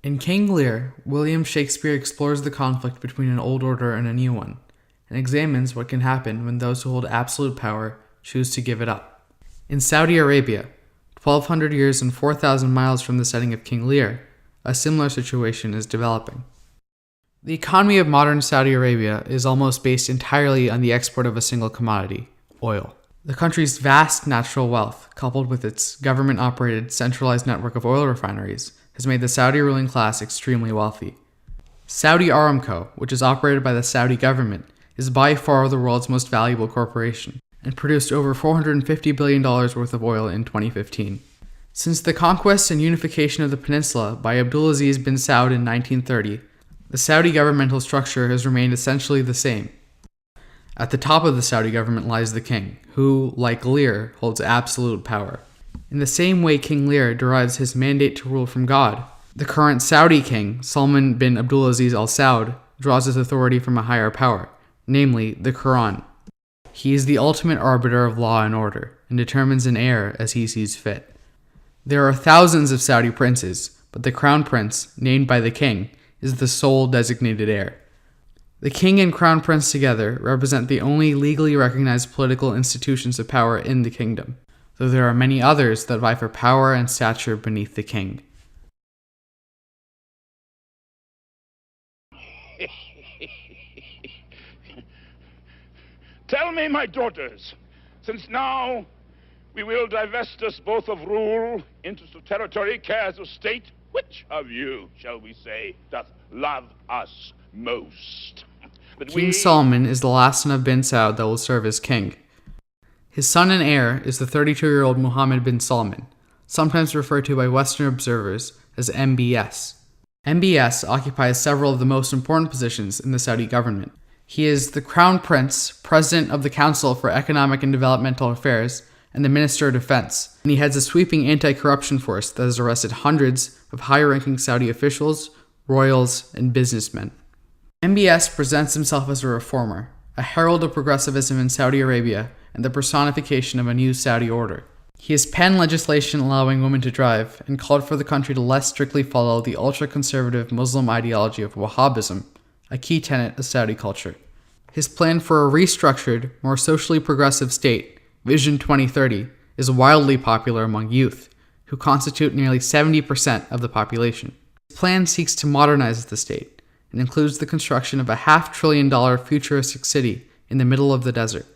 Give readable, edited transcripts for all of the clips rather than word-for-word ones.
In King Lear, William Shakespeare explores the conflict between an old order and a new one, and examines what can happen when those who hold absolute power choose to give it up. In Saudi Arabia, 1200 years and 4,000 miles from the setting of King Lear, a similar situation is developing. The economy of modern Saudi Arabia is almost based entirely on the export of a single commodity, oil. The country's vast natural wealth, coupled with its government-operated centralized network of oil refineries, has made the Saudi ruling class extremely wealthy. Saudi Aramco, which is operated by the Saudi government, is by far the world's most valuable corporation, and produced over $450 billion worth of oil in 2015. Since the conquest and unification of the peninsula by Abdulaziz bin Saud in 1930, the Saudi governmental structure has remained essentially the same. At the top of the Saudi government lies the king, who, like Lear, holds absolute power. In the same way King Lear derives his mandate to rule from God, the current Saudi king, Salman bin Abdulaziz Al Saud, draws his authority from a higher power, namely the Quran. He is the ultimate arbiter of law and order, and determines an heir as he sees fit. There are thousands of Saudi princes, but the crown prince, named by the king, is the sole designated heir. The king and crown prince together represent the only legally recognized political institutions of power in the kingdom, though there are many others that vie for power and stature beneath the king. Tell me, my daughters, since now we will divest us both of rule, interest of territory, cares of state, which of you, shall we say, doth love us most? King Solomon is the last son of bin Saud that will serve as king. His son and heir is the 32-year-old Mohammed bin Salman, sometimes referred to by Western observers as MBS. MBS occupies several of the most important positions in the Saudi government. He is the Crown Prince, President of the Council for Economic and Developmental Affairs, and the Minister of Defense, and he heads a sweeping anti-corruption force that has arrested hundreds of high-ranking Saudi officials, royals, and businessmen. MBS presents himself as a reformer, a herald of progressivism in Saudi Arabia, and the personification of a new Saudi order. He has penned legislation allowing women to drive, and called for the country to less strictly follow the ultra-conservative Muslim ideology of Wahhabism, a key tenet of Saudi culture. His plan for a restructured, more socially progressive state, Vision 2030, is wildly popular among youth, who constitute nearly 70% of the population. His plan seeks to modernize the state, and includes the construction of a $500 billion futuristic city in the middle of the desert.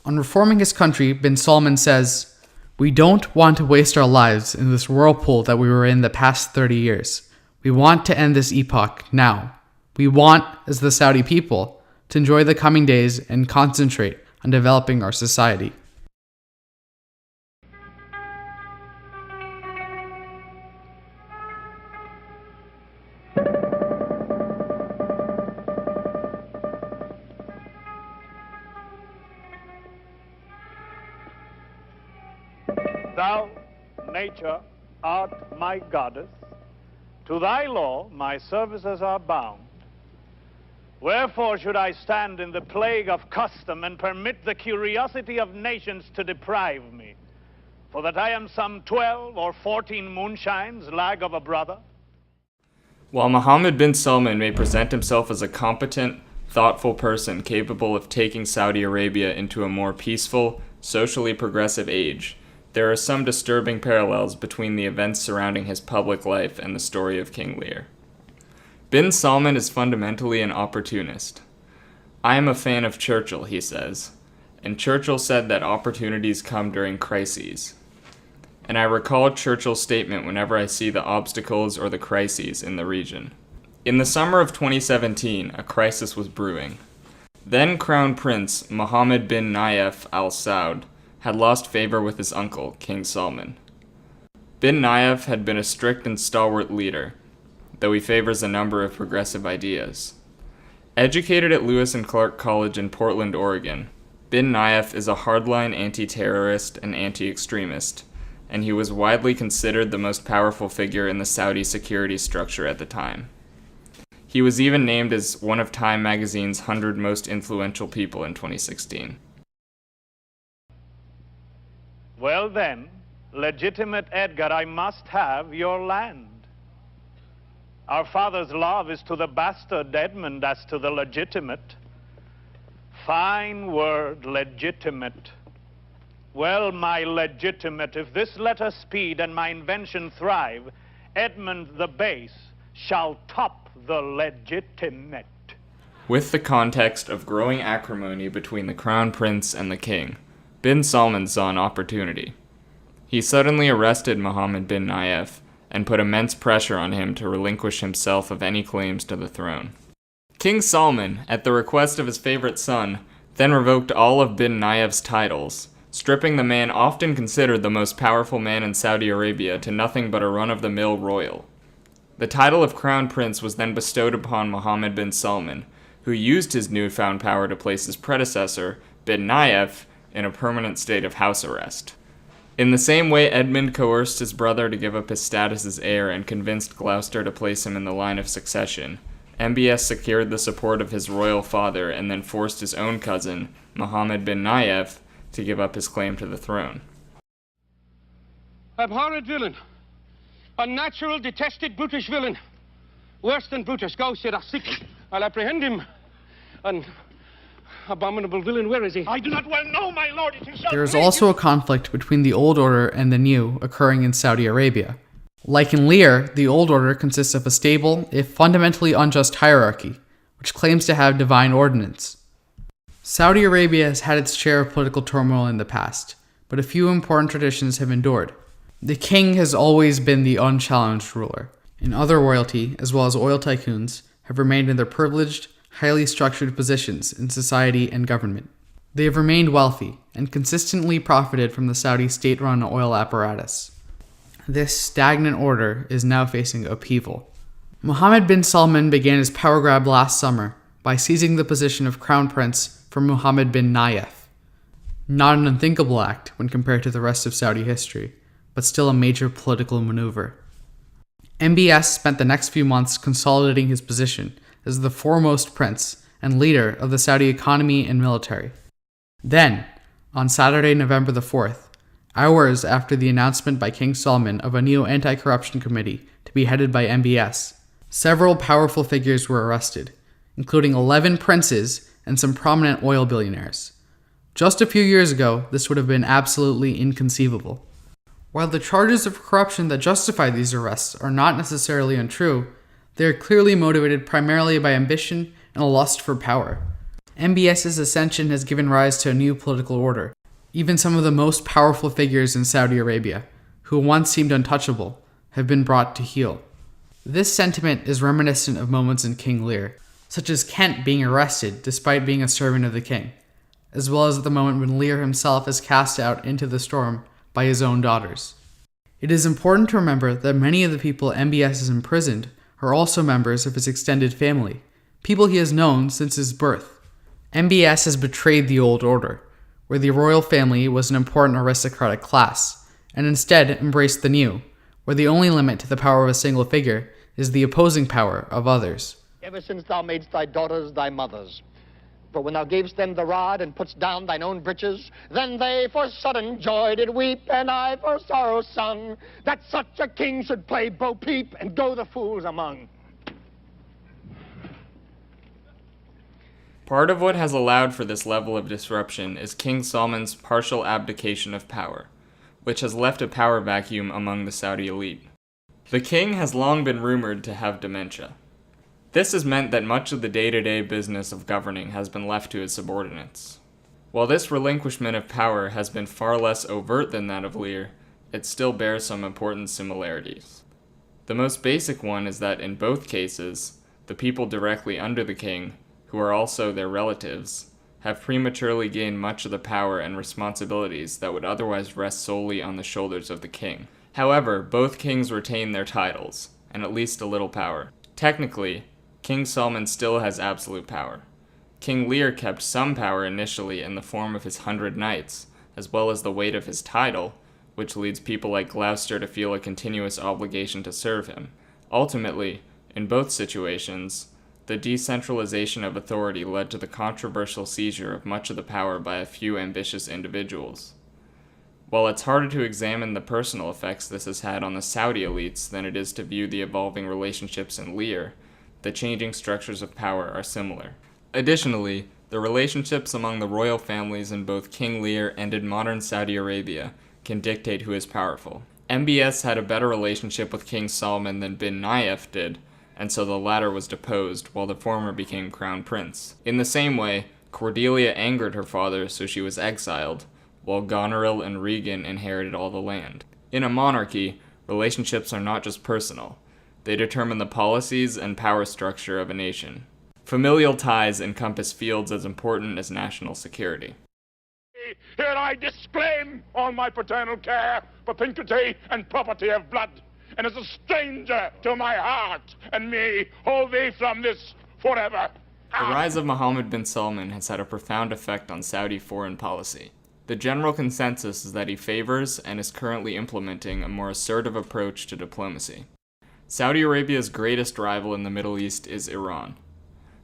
On reforming his country, bin Salman says, "We don't want to waste our lives in this whirlpool that we were in the past 30 years. We want to end this epoch now. We want, as the Saudi people, to enjoy the coming days and concentrate on developing our society." Thou, nature, art my goddess. To thy law my services are bound. Wherefore should I stand in the plague of custom and permit the curiosity of nations to deprive me? For that I am some 12 or 14 moonshines lag of a brother? While Mohammed bin Salman may present himself as a competent, thoughtful person capable of taking Saudi Arabia into a more peaceful, socially progressive age, there are some disturbing parallels between the events surrounding his public life and the story of King Lear. Bin Salman is fundamentally an opportunist. "I am a fan of Churchill," he says, and Churchill said that opportunities come during crises. And I recall Churchill's statement whenever I see the obstacles or the crises in the region. In the summer of 2017, a crisis was brewing. Then Crown Prince Mohammed bin Nayef Al Saud had lost favor with his uncle, King Salman. Bin Nayef had been a strict and stalwart leader, though he favors a number of progressive ideas. Educated at Lewis and Clark College in Portland, Oregon, bin Nayef is a hardline anti-terrorist and anti-extremist, and he was widely considered the most powerful figure in the Saudi security structure at the time. He was even named as one of Time magazine's 100 most influential people in 2016. Well then, legitimate Edgar, I must have your land. Our father's love is to the bastard Edmund as to the legitimate. Fine word, legitimate. Well, my legitimate, if this letter speed and my invention thrive, Edmund the base shall top the legitimate. With the context of growing acrimony between the crown prince and the king, bin Salman saw an opportunity. He suddenly arrested Muhammad bin Nayef and put immense pressure on him to relinquish himself of any claims to the throne. King Salman, at the request of his favorite son, then revoked all of bin Nayef's titles, stripping the man often considered the most powerful man in Saudi Arabia to nothing but a run-of-the-mill royal. The title of crown prince was then bestowed upon Muhammad bin Salman, who used his newfound power to place his predecessor, bin Nayef, in a permanent state of house arrest. In the same way Edmund coerced his brother to give up his status as heir and convinced Gloucester to place him in the line of succession, MBS secured the support of his royal father and then forced his own cousin, Muhammad bin Nayef, to give up his claim to the throne. Abhorred villain. Unnatural, detested, brutish villain. Worse than Brutus. Go, Sirach, seek him. I'll apprehend him. An abominable villain, where is he? I do not well know, my lord. It is There is also a conflict between the Old Order and the New occurring in Saudi Arabia. Like in Lear, the Old Order consists of a stable, if fundamentally unjust hierarchy, which claims to have divine ordinance. Saudi Arabia has had its share of political turmoil in the past, but a few important traditions have endured. The king has always been the unchallenged ruler, and other royalty, as well as oil tycoons, have remained in their privileged, highly structured positions in society and government. They have remained wealthy and consistently profited from the Saudi state-run oil apparatus. This stagnant order is now facing upheaval. Mohammed bin Salman began his power grab last summer by seizing the position of crown prince from Mohammed bin Nayef. Not an unthinkable act when compared to the rest of Saudi history, but still a major political maneuver. MBS spent the next few months consolidating his position as the foremost prince and leader of the Saudi economy and military. Then, on Saturday, November the 4th, hours after the announcement by King Salman of a new anti-corruption committee to be headed by MBS, several powerful figures were arrested, including 11 princes and some prominent oil billionaires. Just a few years ago, this would have been absolutely inconceivable. While the charges of corruption that justify these arrests are not necessarily untrue, they are clearly motivated primarily by ambition and a lust for power. MBS's ascension has given rise to a new political order. Even some of the most powerful figures in Saudi Arabia, who once seemed untouchable, have been brought to heel. This sentiment is reminiscent of moments in King Lear, such as Kent being arrested despite being a servant of the king, as well as at the moment when Lear himself is cast out into the storm by his own daughters. It is important to remember that many of the people MBS has imprisoned are also members of his extended family, people he has known since his birth. MBS has betrayed the old order, where the royal family was an important aristocratic class, and instead embraced the new, where the only limit to the power of a single figure is the opposing power of others. Ever since thou madest thy daughters thy mothers. For when thou gavest them the rod and putst down thine own breeches, then they for sudden joy did weep, and I for sorrow sung, that such a king should play Bo Peep and go the fools among. Part of what has allowed for this level of disruption is King Salman's partial abdication of power, which has left a power vacuum among the Saudi elite. The king has long been rumored to have dementia. This has meant that much of the day-to-day business of governing has been left to his subordinates. While this relinquishment of power has been far less overt than that of Lear, it still bears some important similarities. The most basic one is that in both cases, the people directly under the king, who are also their relatives, have prematurely gained much of the power and responsibilities that would otherwise rest solely on the shoulders of the king. However, both kings retain their titles, and at least a little power. Technically, King Salman still has absolute power. King Lear kept some power initially in the form of his 100 knights, as well as the weight of his title, which leads people like Gloucester to feel a continuous obligation to serve him. Ultimately, in both situations, the decentralization of authority led to the controversial seizure of much of the power by a few ambitious individuals. While it's harder to examine the personal effects this has had on the Saudi elites than it is to view the evolving relationships in Lear, the changing structures of power are similar. Additionally, the relationships among the royal families in both King Lear and in modern Saudi Arabia can dictate who is powerful. MBS had a better relationship with King Salman than bin Nayef did, and so the latter was deposed, while the former became crown prince. In the same way, Cordelia angered her father, so she was exiled, while Goneril and Regan inherited all the land. In a monarchy, relationships are not just personal. They determine the policies and power structure of a nation. Familial ties encompass fields as important as national security. Here I disclaim all my paternal care, propinquity, and property of blood, and as a stranger to my heart and me, hold thee from this forever. The rise of Mohammed bin Salman has had a profound effect on Saudi foreign policy. The general consensus is that he favors and is currently implementing a more assertive approach to diplomacy. Saudi Arabia's greatest rival in the Middle East is Iran.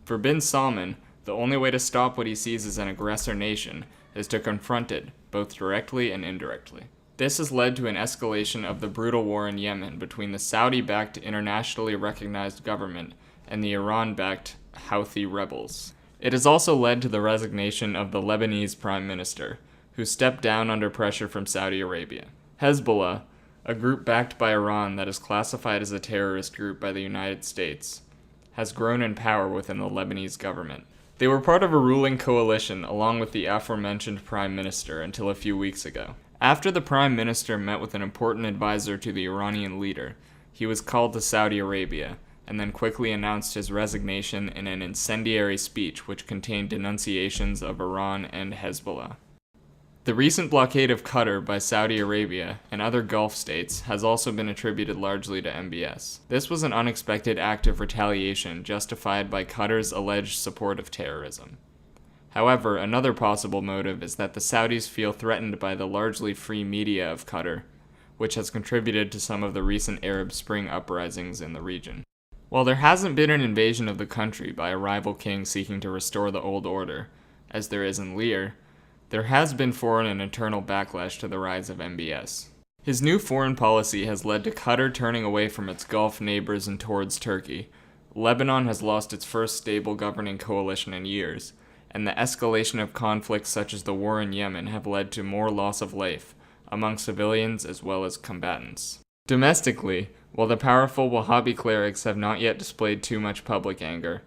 For bin Salman, the only way to stop what he sees as an aggressor nation is to confront it, both directly and indirectly. This has led to an escalation of the brutal war in Yemen between the Saudi-backed internationally recognized government and the Iran-backed Houthi rebels. It has also led to the resignation of the Lebanese prime minister, who stepped down under pressure from Saudi Arabia. Hezbollah, a group backed by Iran that is classified as a terrorist group by the United States, has grown in power within the Lebanese government. They were part of a ruling coalition along with the aforementioned prime minister until a few weeks ago. After the prime minister met with an important advisor to the Iranian leader, he was called to Saudi Arabia, and then quickly announced his resignation in an incendiary speech which contained denunciations of Iran and Hezbollah. The recent blockade of Qatar by Saudi Arabia and other Gulf states has also been attributed largely to MBS. This was an unexpected act of retaliation justified by Qatar's alleged support of terrorism. However, another possible motive is that the Saudis feel threatened by the largely free media of Qatar, which has contributed to some of the recent Arab Spring uprisings in the region. While there hasn't been an invasion of the country by a rival king seeking to restore the old order, as there is in Lear, there has been foreign and internal backlash to the rise of MBS. His new foreign policy has led to Qatar turning away from its Gulf neighbors and towards Turkey. Lebanon has lost its first stable governing coalition in years, and the escalation of conflicts such as the war in Yemen have led to more loss of life, among civilians as well as combatants. Domestically, while the powerful Wahhabi clerics have not yet displayed too much public anger,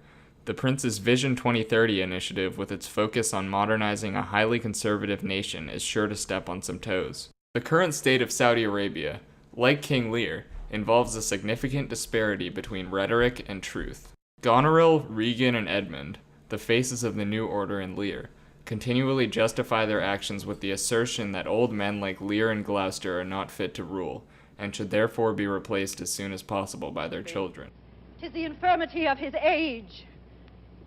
the Prince's Vision 2030 initiative, with its focus on modernizing a highly conservative nation, is sure to step on some toes. The current state of Saudi Arabia, like King Lear, involves a significant disparity between rhetoric and truth. Goneril, Regan, and Edmund, the faces of the new order in Lear, continually justify their actions with the assertion that old men like Lear and Gloucester are not fit to rule, and should therefore be replaced as soon as possible by their children. 'Tis the infirmity of his age.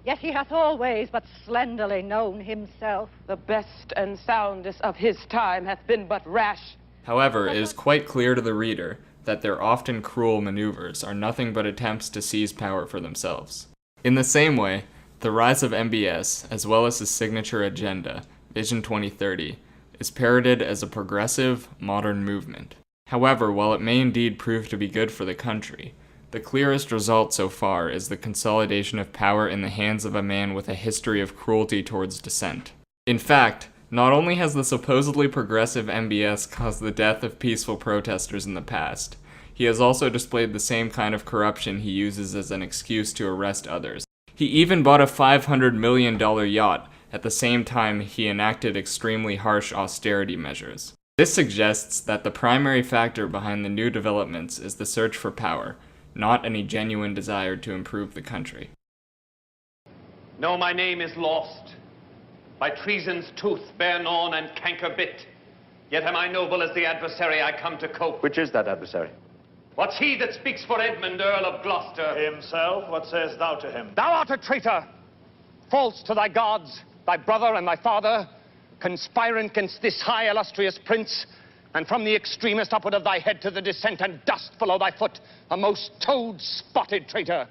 Yet he hath always but slenderly known himself. The best and soundest of his time hath been but rash. However, it is quite clear to the reader that their often cruel maneuvers are nothing but attempts to seize power for themselves. In the same way, the rise of MBS, as well as his signature agenda, Vision 2030, is parroted as a progressive, modern movement. However, while it may indeed prove to be good for the country, the clearest result so far is the consolidation of power in the hands of a man with a history of cruelty towards dissent. In fact, not only has the supposedly progressive MBS caused the death of peaceful protesters in the past, he has also displayed the same kind of corruption he uses as an excuse to arrest others. He even bought a $500 million yacht at the same time he enacted extremely harsh austerity measures. This suggests that the primary factor behind the new developments is the search for power, not any genuine desire to improve the country. No, my name is lost. By treason's tooth bear gnawn and canker bit. Yet am I noble as the adversary I come to cope. Which is that adversary? What's he that speaks for Edmund, Earl of Gloucester? Himself. What sayest thou to him? Thou art a traitor, false to thy gods, thy brother and thy father, conspirant against this high illustrious prince, and from the extremest upward of thy head to the descent and dust below thy foot, a most toad-spotted traitor.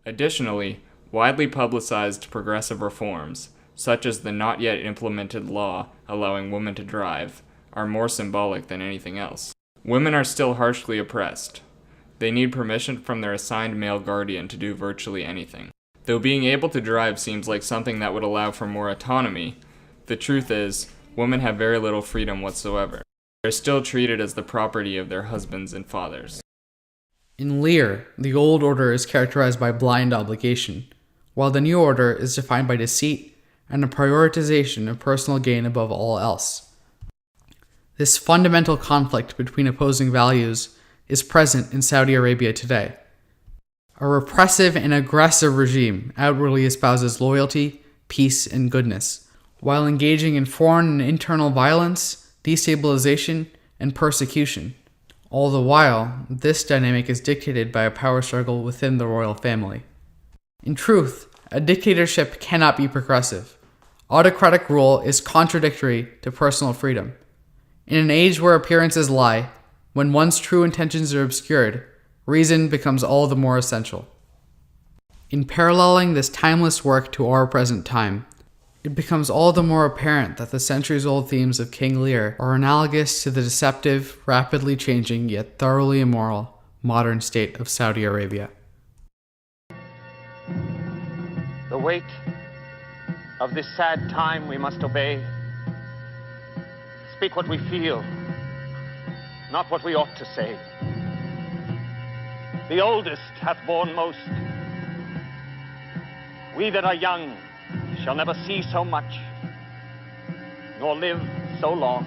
Additionally, widely publicized progressive reforms, such as the not yet implemented law allowing women to drive, are more symbolic than anything else. Women are still harshly oppressed. They need permission from their assigned male guardian to do virtually anything. Though being able to drive seems like something that would allow for more autonomy, the truth is, women have very little freedom whatsoever. They're still treated as the property of their husbands and fathers. In Lear, the old order is characterized by blind obligation, while the new order is defined by deceit and a prioritization of personal gain above all else. This fundamental conflict between opposing values is present in Saudi Arabia today. A repressive and aggressive regime outwardly espouses loyalty, peace, and goodness, while engaging in foreign and internal violence, destabilization, and persecution. All the while, this dynamic is dictated by a power struggle within the royal family. In truth, a dictatorship cannot be progressive. Autocratic rule is contradictory to personal freedom. In an age where appearances lie, when one's true intentions are obscured, reason becomes all the more essential. In paralleling this timeless work to our present time, it becomes all the more apparent that the centuries-old themes of King Lear are analogous to the deceptive, rapidly changing, yet thoroughly immoral, modern state of Saudi Arabia. The weight of this sad time we must obey. Speak what we feel, not what we ought to say. The oldest hath borne most. We that are young shall never see so much, nor live so long.